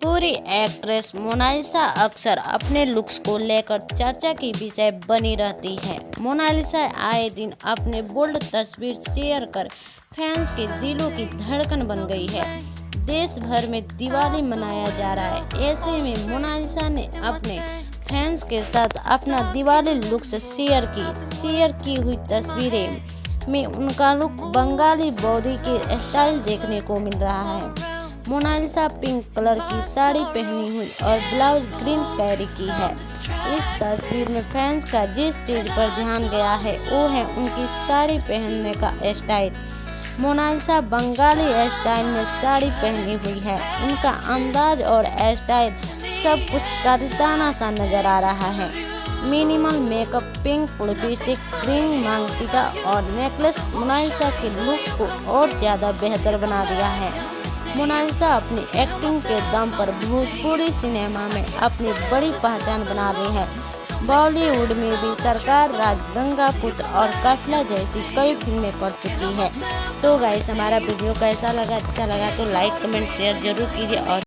पूरी actress Mona Lisa अक्सर अपने लुक्स को लेकर चर्चा की विषय बनी रहती है। मोनालिसा आए दिन अपने बोल्ड तस्वीर शेयर कर फैंस के दिलों की धड़कन बन गई है। देश भर में दिवाली मनाया जा रहा है, ऐसे में मोनालिसा ने अपने फैंस के साथ अपना दिवाली लुक्स शेयर की हुई तस्वीरें में उनका लुक बंगाली बॉडी के स्टाइल देखने को मिल रहा है। मोनालिसा पिंक कलर की साड़ी पहनी हुई और ब्लाउज ग्रीन कैरी की है। इस तस्वीर में फैंस का जिस चीज पर ध्यान गया है वो है उनकी साड़ी पहनने का स्टाइल। मोनालिसा बंगाली स्टाइल में साड़ी पहनी हुई है। उनका अंदाज और स्टाइल सब कुछ जादूताना सा नजर आ रहा है। Minimal makeup, pink lipstick, green मांग टीका और नेकलेस मोनालिसा के लुक्स को और ज्यादा बेहतर बना दिया है। मोनालिसा अपनी एक्टिंग के दम पर भोजपुरी सिनेमा में अपनी बड़ी पहचान बना रही है। बॉलीवुड में भी सरकार राज, गंगा पुत्र और काफिला जैसी कई फिल्में कर चुकी है। तो गाइस, हमारा वीडियो कैसा लगा? अच्छा लगा तो लाइक कमेंट शेयर जरूर कीजिए और